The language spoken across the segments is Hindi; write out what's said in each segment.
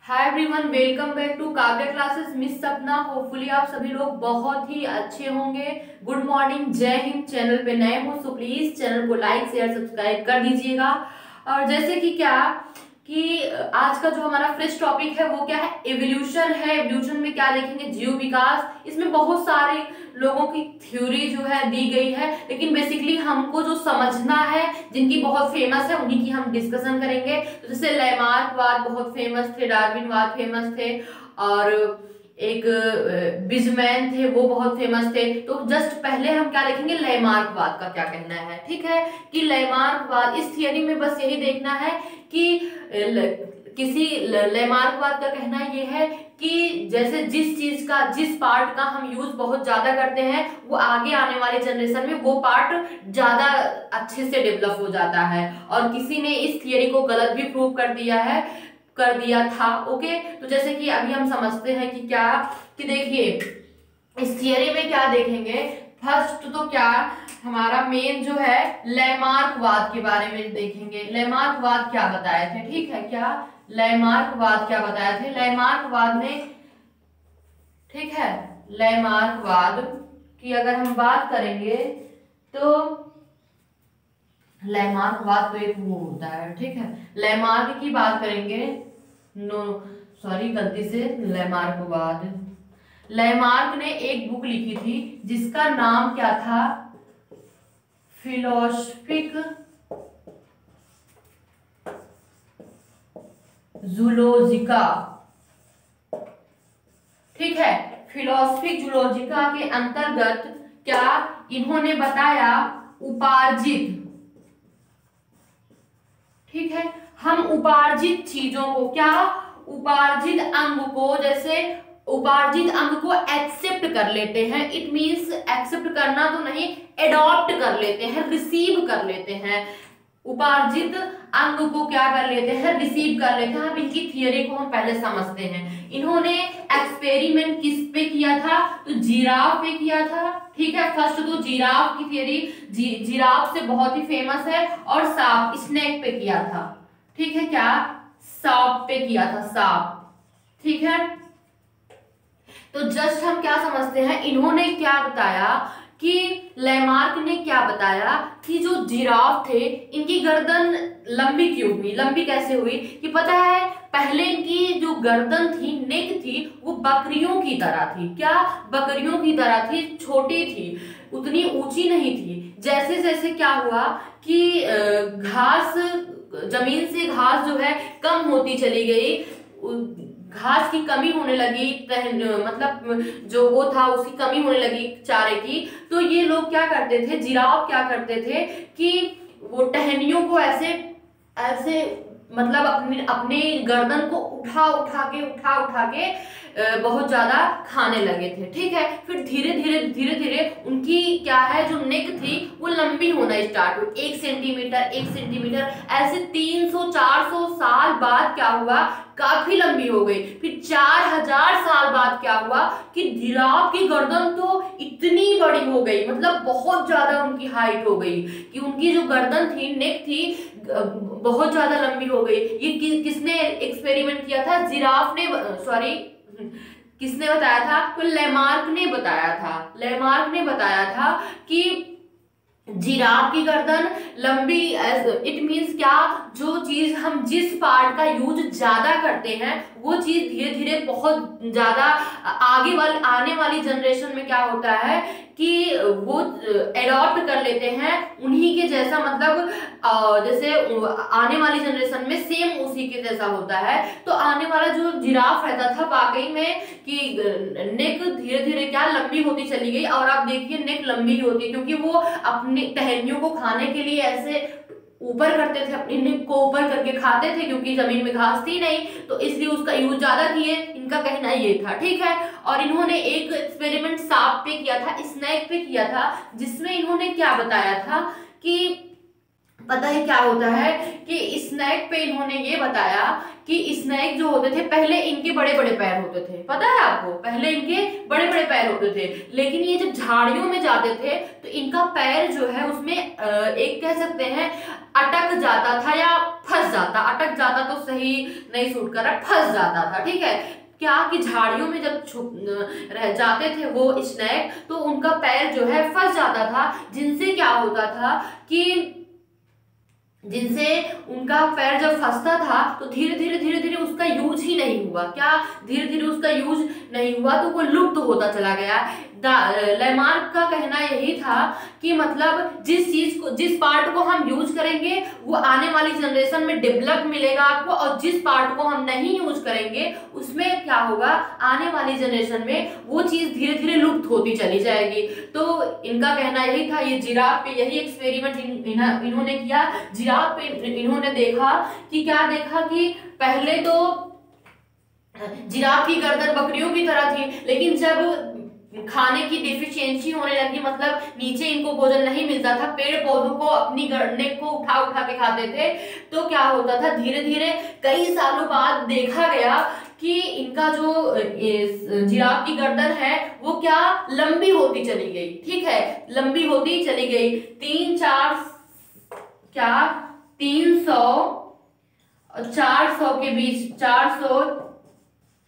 Hi everyone, welcome back to Kavya classes. Miss Sapna, hopefully आप सभी लोग बहुत ही अच्छे होंगे। गुड मॉर्निंग, जय हिंद। चैनल पे नए हो तो प्लीज चैनल को लाइक शेयर सब्सक्राइब कर दीजिएगा। और जैसे कि आज का जो हमारा फ्रेश टॉपिक है वो क्या है, एवोल्यूशन है। एवोल्यूशन में क्या देखेंगे, जीव विकास। इसमें बहुत सारे लोगों की थ्योरी जो है दी गई है, लेकिन बेसिकली हमको जो समझना है, जिनकी बहुत फेमस है उन्हीं की हम डिस्कशन करेंगे। तो जैसे लैमार्कवाद बहुत फेमस थे, डार्विनवाद फेमस थे, और एक बिजमैन थे, वो बहुत फेमस थे। तो जस्ट पहले हम क्या देखेंगे, लैमार्कवाद का क्या कहना है। ठीक है, कि लैमार्कवाद, इस थियरी में बस यही देखना है कि लैमार्कवाद का कहना ये है कि जैसे जिस चीज का, जिस पार्ट का हम यूज बहुत ज्यादा करते हैं, वो आगे आने वाले जनरेशन में वो पार्ट ज्यादा अच्छे से डेवलप हो जाता है। और किसी ने इस थियरी को गलत भी प्रूव कर दिया था। ओके, तो जैसे कि अभी हम समझते हैं कि देखिए इस थियरी में क्या देखेंगे। फर्स्ट तो क्या हमारा मेन जो है लैमार्कवाद के बारे में देखेंगे। लैमार्कवाद क्या बताए थे, ठीक है, क्या लैमार्कवाद क्या बताए थे। लैमार्कवाद ने, ठीक है, लैमार्कवाद की अगर हम बात करेंगे तो लैमार्कवाद तो एक वो होता है, ठीक है। लैमार्क की बात करेंगे, नो सॉरी गलती से, लैमार्क ने एक बुक लिखी थी जिसका नाम क्या था, फिलोसफिक जूलॉजिका। ठीक है, फिलोसफिक जूलॉजिका के अंतर्गत क्या इन्होंने बताया, उपार्जित। ठीक है, हम उपार्जित चीजों को, क्या उपार्जित अंग को, जैसे उपार्जित अंग को एक्सेप्ट कर लेते हैं। इट मींस एक्सेप्ट करना तो नहीं, एडॉप्ट कर लेते हैं, रिसीव कर लेते हैं। उपार्जित अंग को क्या कर लेते हैं, रिसीव कर लेते हैं। अब इनकी थियरी को हम पहले समझते हैं। इन्होंने एक्सपेरिमेंट किस पे किया था, तो जिराफ पे किया था। ठीक है, फर्स्ट तो जिराफ की थियरी, जिराफ से बहुत ही फेमस है। और सांप, स्नेक पे किया था। ठीक है, क्या सांप पे किया था, सांप। ठीक है, तो जस्ट हम क्या समझते हैं, इन्होंने क्या बताया कि लैमार्क ने क्या बताया कि जो जिराफ थे इनकी गर्दन लंबी क्यों हुई, लंबी कैसे हुई, कि पता है पहले इनकी जो गर्दन थी, नेक थी, वो बकरियों की तरह थी। क्या, बकरियों की तरह थी, छोटी थी, उतनी ऊंची नहीं थी। जैसे जैसे क्या हुआ कि घास, जमीन से घास जो है कम होती चली गई, घास की कमी होने लगी, मतलब जो वो था उसकी कमी होने लगी चारे की। तो ये लोग क्या करते थे, जिराफ क्या करते थे कि वो टहनियों को ऐसे ऐसे मतलब अपने गर्दन को उठा उठा के बहुत ज्यादा खाने लगे थे। ठीक है, फिर धीरे धीरे उनकी क्या है, जो नेक थी वो लंबी होना स्टार्ट हुई, 1 सेंटीमीटर ऐसे 300-400 साल बाद क्या हुआ, काफी लंबी हो गई। फिर 4000 साल बाद क्या हुआ कि जिराफ की गर्दन तो इतनी बड़ी हो गई, मतलब बहुत ज्यादा उनकी हाइट हो गई कि उनकी जो गर्दन थी, नेक थी, बहुत ज्यादा लंबी हो गई। ये किसने एक्सपेरिमेंट किया था, जिराफ ने, सॉरी किसने बताया था, तो लैमार्क ने बताया था। लैमार्क ने बताया था कि जिराफ की गर्दन लंबी, इट मींस क्या, जो चीज हम जिस पार्ट का यूज ज्यादा करते हैं वो चीज धीरे धीरे बहुत ज्यादा आने वाली जनरेशन में क्या होता है कि वो एडॉप्ट कर लेते हैं उन्हीं के जैसा, मतलब जैसे आने वाली जनरेशन में सेम उसी के जैसा होता है। तो आने वाला जो जिराफ रहता था वाकई में कि नेक धीरे धीरे क्या लंबी होती चली गई। और आप देखिए नेक लंबी होती है क्योंकि वो अपनी टहनियों को खाने के लिए ऐसे ऊपर करते थे, अपनी नेक को ऊपर करके खाते थे, क्योंकि जमीन में घास थी नहीं, तो इसलिए उसका यूज ज्यादा किए, इनका कहना ये था। ठीक है, और इन्होंने एक एक्सपेरिमेंट सांप पे किया था, स्नेक पे किया था, जिसमें इन्होंने क्या बताया था कि पता है क्या होता है कि स्नेक पे इन्होंने ये बताया कि स्नेक जो होते थे पहले इनके बड़े बड़े पैर होते थे, पता है आपको, पहले इनके बड़े बड़े पैर होते थे, लेकिन ये जब झाड़ियों में जाते थे तो इनका पैर जो है उसमें एक कह सकते हैं अटक जाता था या फंस जाता, अटक जाता तो सही नहीं सूट कर रहा, फंस जाता था, ठीक है। क्या कि झाड़ियों में जब छुप रह जाते थे वो स्नेक तो उनका पैर जो है फंस जाता था, जिनसे क्या होता था कि जिनसे उनका पैर जब फंसता था तो धीरे धीरे उसका यूज ही नहीं हुआ, क्या धीरे धीरे उसका यूज नहीं हुआ तो वो लुप्त होता चला गया। लेमार्क का कहना यही था कि मतलब जिस चीज को, जिस पार्ट को हम यूज करेंगे वो आने वाली जनरेशन में डेवलप मिलेगा आपको, और जिस पार्ट को हम नहीं यूज करेंगे उसमें क्या होगा, आने वाली जनरेशन में वो चीज धीरे धीरे लुप्त होती चली जाएगी। तो इनका कहना यही था। ये जिराफ पे यही एक्सपेरिमेंट इन्होंने किया। जिराफ पे इन्होंने देखा कि क्या देखा कि पहले तो जिराफ की गर्दन बकरियों की तरह थी, लेकिन जब खाने की डिफिशियंसी होने लगी, मतलब नीचे इनको भोजन नहीं मिलता था, पेड़ पौधों को अपनी नेक को उठा उठा के खाते थे, तो क्या होता था धीरे धीरे कई सालों बाद देखा गया कि इनका जो जिराफ की गर्दन है वो क्या लंबी होती चली गई, ठीक है, लंबी होती चली गई। 300 और 400 के बीच 400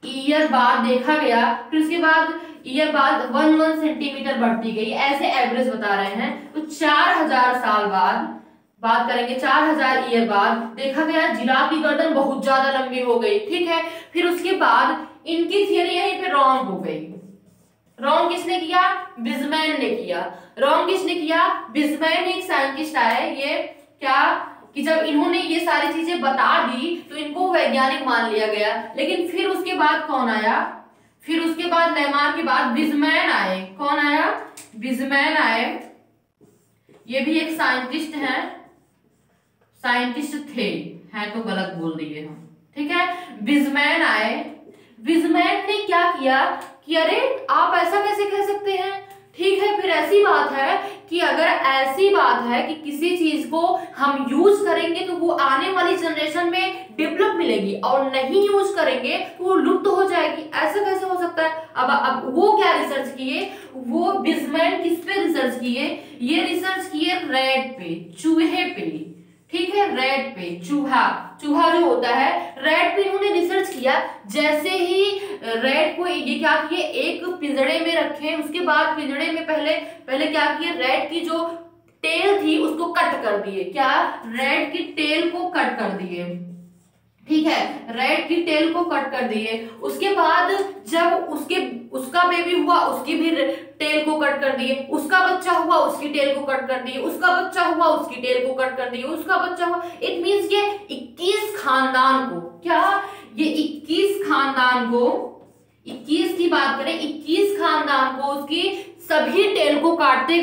ईयर बाद देखा गया, फिर उसके बाद ईयर बाद 1 सेंटीमीटर बढ़ती गई, ऐसे एवरेज बता रहे हैं। तो 4000 साल बाद बात करेंगे, 4000 ईयर बाद देखा गया जिराफ की गर्दन बहुत ज्यादा लंबी हो गई, ठीक है। फिर उसके बाद इनकी थियरी यहीं पे रॉन्ग हो गई। रॉन्ग किसने किया? विजमैन ने किया। रॉन्ग किसने किया? विजमैन एक साइंटिस्ट आए, ये क्या कि जब इन्होंने ये सारी चीजें बता दी तो इनको वैज्ञानिक मान लिया गया, लेकिन फिर उसके बाद कौन आया? फिर उसके बाद लेमार्क के बाद विजमैन आए। कौन आया? विजमैन आए। ये भी एक साइंटिस्ट हैं, साइंटिस्ट थे, हैं तो गलत बोल दिए हम, ठीक है। विजमैन आए। विजमैन ने क्या किया कि अरे आप ऐसा कैसे कह सकते हैं, ठीक है, फिर ऐसी बात है कि अगर ऐसी बात है कि किसी चीज को हम यूज करेंगे तो वो आने वाली जनरेशन में डेवलप मिलेगी, और नहीं यूज करेंगे तो वो लुप्त हो जाएगी, ऐसा कैसे हो सकता है? अब वो क्या रिसर्च किए, वो विजमैन किस पे रिसर्च किए? ये रिसर्च किए रैट पे, चूहे पे, ठीक है, रैट पे, चूहा जो होता है, रैट पे इन्होंने रिसर्च किया। जैसे ही रैट को ये क्या किए, एक पिंजड़े में रखे, उसके बाद पिंजड़े में पहले क्या किए, रैट की जो टेल थी उसको कट कर दिए। क्या? रैट की टेल को कट कर दिए, ठीक है, रैट की टेल को कट कर दिए। उसके बाद जब उसका बेबी हुआ उसकी भी टेल को कट कर दिए, उसका बच्चा हुआ उसकी टेल को कट कर दिए, उसका बच्चा हुआ उसकी टेल को कट कर दिए, उसका बच्चा हुआ। इट मींस ये 21 खानदान को, क्या ये 21 खानदान को, 21 की बात करें, 21 खानदान को उसकी सभी टेल को काटते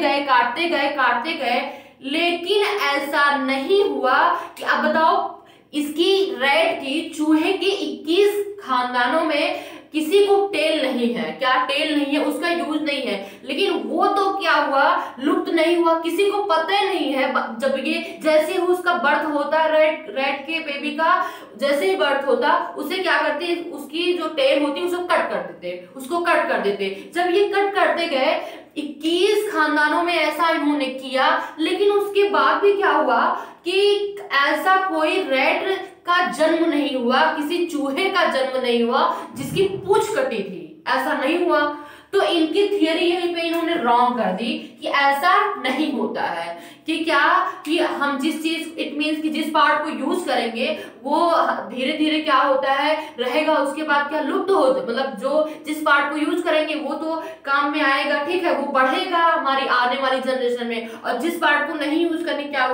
गए, लेकिन ऐसा नहीं हुआ कि अब बताओ इसकी रैट की, चूहे के 21 खानदानों में किसी को टेल नहीं है, क्या टेल नहीं है, उसका यूज नहीं है, लेकिन वो तो क्या हुआ, लुप्त नहीं हुआ, किसी को पता ही नहीं है। जब ये जैसे ही उसका बर्थ होता है, रैट के बेबी का जैसे ही बर्थ होता, उसे क्या करते, उसकी जो टेल होती है उसको कट कर देते। जब ये कट करते गए 21 खानदानों में ऐसा इन्होंने किया, लेकिन उसके बाद भी क्या हुआ कि ऐसा कोई रैट का जन्म नहीं हुआ, किसी चूहे का जन्म नहीं हुआ जिसकी पूंछ कटी थी, ऐसा नहीं हुआ। तो इनकी थियरी यहीं पे इन्होंने रॉन्ग कर दी कि ऐसा नहीं होता है, कि क्या कि हम जिस चीज, इट मींस कि जिस पार्ट को यूज करेंगे वो धीरे धीरे क्या होता है रहेगा, उसके बाद क्या लुप्त होता, मतलब जो जिस पार्ट को यूज करेंगे वो तो काम में आएगा, ठीक है, वो बढ़ेगा हमारी आने वाली जनरेशन में, और जिस पार्ट को नहीं यूज करने क्या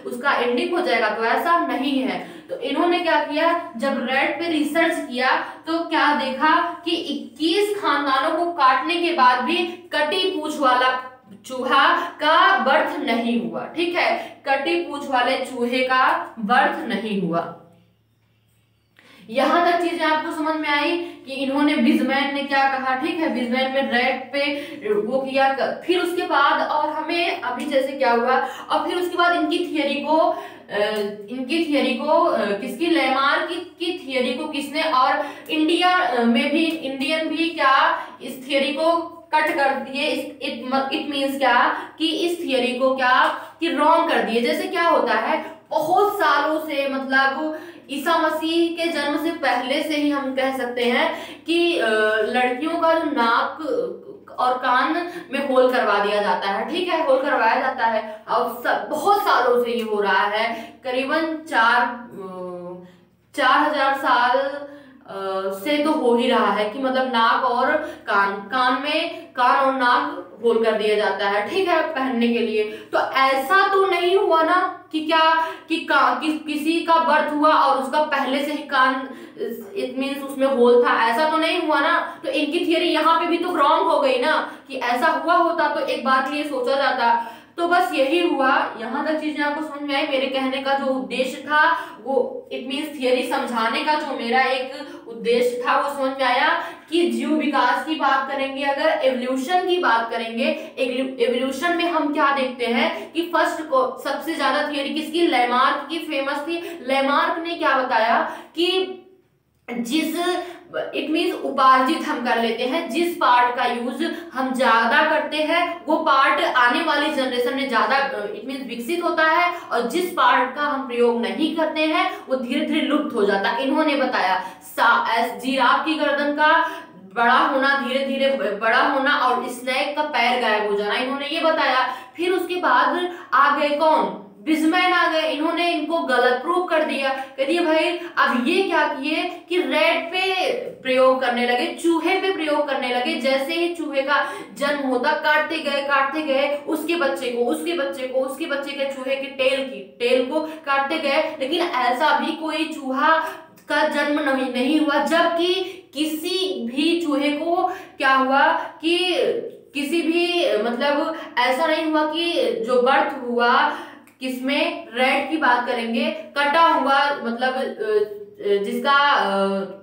उसका एंडिंग हो जाएगा, तो ऐसा नहीं है। तो इन्होंने क्या किया, जब रैट पे रिसर्च किया तो क्या देखा कि 21 खानदानों को काटने के बाद भी कटी पूंछ वाला चूहा का बर्थ नहीं हुआ, ठीक है, कटी पूंछ वाले चूहे का बर्थ नहीं हुआ। यहाँ तक चीजें आपको समझ में आई कि इन्होंने बिजमैन ने क्या कहा, ठीक है, बिजमैन में रेड पे वो किया। फिर उसके बाद और हमें अभी जैसे क्या हुआ, और फिर उसके बाद इनकी थियरी को किसकी, लेमार्क की थियरी को किसने, और इंडिया में भी इंडियन भी क्या इस थियरी को कट कर दिए। इट मींस क्या कि इस थियरी को क्या कि रॉन्ग कर दिए। जैसे क्या होता है, बहुत सालों से, मतलब ईसा मसीह के जन्म से पहले से ही हम कह सकते हैं कि लड़कियों का जो नाक और कान में होल करवा दिया जाता है, ठीक है, होल करवाया जाता है। और बहुत सालों से ये हो रहा है, करीबन 4000 साल से तो हो ही रहा है कि मतलब नाक और कान और नाक होल कर दिया जाता है, ठीक है, पहनने के लिए। तो ऐसा तो नहीं हुआ ना कि क्या कि किसी का बर्थ हुआ और उसका पहले से ही कान, इट मींस उसमें होल था, ऐसा तो नहीं हुआ ना। तो इनकी थियरी यहाँ पे भी तो रॉन्ग हो गई ना, कि ऐसा हुआ होता तो एक बार के लिए सोचा जाता। तो बस यही हुआ। यहाँ तक चीजें आपको समझ में आई। मेरे कहने का जो उद्देश्य था वो, इट मींस थियरी समझाने का जो मेरा एक उद्देश्य था वो समझ में आया कि जीव विकास की बात करेंगे, अगर एवोल्यूशन की बात करेंगे, एवोल्यूशन में हम क्या देखते हैं कि फर्स्ट को सबसे ज्यादा थियरी किसकी, लेमार्क की फेमस थी। लेमार्क ने क्या बताया कि जिस, इट मींस उपार्जित हम कर लेते हैं, जिस पार्ट का यूज हम ज्यादा करते हैं वो पार्ट आने वाली जनरेशन में ज्यादा, इट मींस विकसित होता है, और जिस पार्ट का हम प्रयोग नहीं करते हैं वो धीरे धीरे लुप्त हो जाता है। इन्होंने बताया जिराफ की गर्दन का बड़ा होना, धीरे धीरे बड़ा होना, और स्नेक का पैर गायब हो जाना, इन्होंने ये बताया। फिर उसके बाद आ गए कौन, बिजमैन आ गए। इन्होंने इनको गलत प्रूव कर दिया, कह दिए भाई। अब ये क्या किए कि रेड पे प्रयोग करने लगे, चूहे पे प्रयोग करने लगे। जैसे ही चूहे का जन्म होता, काटते गए उसके बच्चे के चूहे के टेल को काटते गए, लेकिन ऐसा भी कोई चूहा का जन्म नहीं हुआ। जबकि किसी भी चूहे को क्या हुआ कि किसी भी, मतलब ऐसा नहीं हुआ कि जो बर्थ हुआ किसमें, रेड की बात करेंगे, कटा हुआ, मतलब जिसका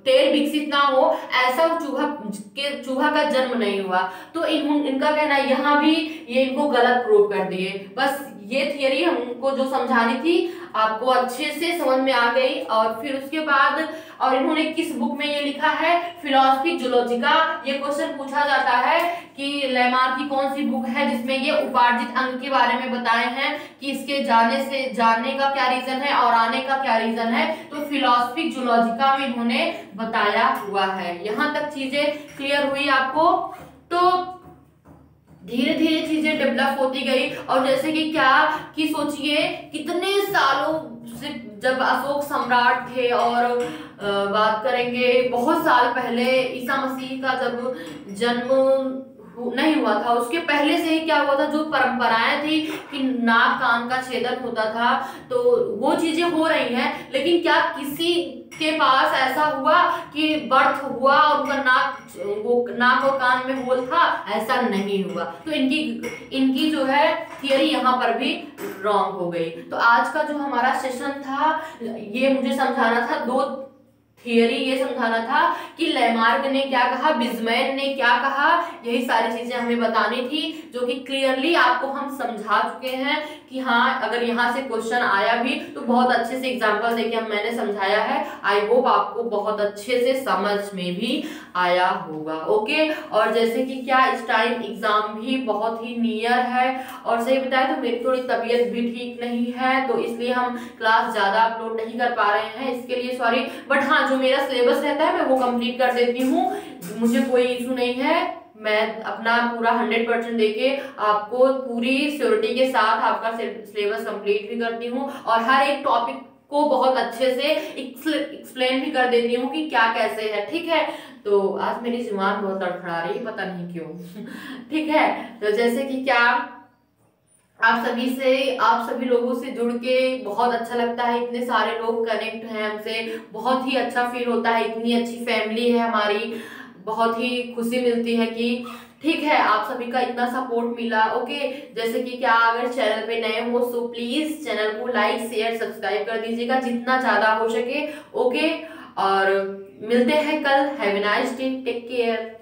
टेल विकसित ना हो, ऐसा चूहा का जन्म नहीं हुआ। तो इनका कहना है, यहाँ भी ये इनको गलत प्रूव कर दिए। बस ये थियरी हमको जो समझानी थी आपको अच्छे से समझ में आ गई। और फिर उसके बाद, और इन्होंने किस बुक में ये लिखा है, फिलॉसफी जूलॉजिका। ये क्वेश्चन पूछा जाता है कि लेमार्क की कौन सी बुक है जिसमें ये उपार्जित अंग के बारे में बताए हैं कि इसके जाने का क्या रीजन है और आने का क्या रीजन है। तो फिलॉसफी जूलॉजिका में इन्होंने बताया हुआ है। यहाँ तक चीजें क्लियर हुई आपको। तो धीरे धीरे चीजें डेवलप होती गई। और जैसे कि क्या कि सोचिए कितने सालों से, जब अशोक सम्राट थे, और बात करेंगे बहुत साल पहले ईसा मसीह का जब जन्म नहीं हुआ था, उसके पहले से ही क्या हुआ था, जो परंपराएं थी कि नाक कान का छेदन होता था, तो वो चीजें हो रही हैं। लेकिन क्या किसी के पास ऐसा हुआ कि बर्थ हुआ और उनका नाक और कान में होल था? ऐसा नहीं हुआ। तो इनकी जो है थियरी यहाँ पर भी रॉन्ग हो गई। तो आज का जो हमारा सेशन था, ये मुझे समझाना था, दो थियरी ये समझाना था कि लेमार्क ने क्या कहा, बिजमैन ने क्या कहा, यही सारी चीजें हमें बतानी थी, जो कि क्लियरली आपको हम समझा चुके हैं कि हाँ, अगर यहाँ से क्वेश्चन आया भी तो बहुत अच्छे से एग्जांपल देके मैंने समझाया है। आई होप आपको बहुत अच्छे से समझ में भी आया होगा। ओके, और जैसे कि क्या इस टाइम एग्जाम भी बहुत ही नियर है, और सही बताए तो मेरी थोड़ी तबीयत भी ठीक नहीं है, तो इसलिए हम क्लास ज्यादा अपलोड नहीं कर पा रहे हैं, इसके लिए सॉरी। बट हाँ, जो मेरा सिलेबस रहता है मैं वो कंप्लीट कर देती हूँ, मुझे कोई इशू नहीं है। मैं अपना पूरा 100% देके आपको पूरी श्योरिटी के साथ आपका सिलेबस कंप्लीट भी करती हूँ, और हर एक टॉपिक को बहुत अच्छे से एक्सप्लेन भी कर देती हूँ कि क्या कैसे है। ठीक है, तो आज मेरी जुबान बहुत लड़खड़ा रही है, पता नहीं क्यों। ठीक है, तो जैसे कि क्या आप सभी लोगों से जुड़ के बहुत अच्छा लगता है, इतने सारे लोग कनेक्ट हैं हमसे, बहुत ही अच्छा फील होता है, इतनी अच्छी फैमिली है हमारी, बहुत ही खुशी मिलती है कि ठीक है आप सभी का इतना सपोर्ट मिला। ओके, जैसे कि क्या अगर चैनल पे नए हो सो प्लीज चैनल को लाइक शेयर सब्सक्राइब कर दीजिएगा जितना ज्यादा हो सके। ओके, और मिलते हैं कल। Have a nice day, take care.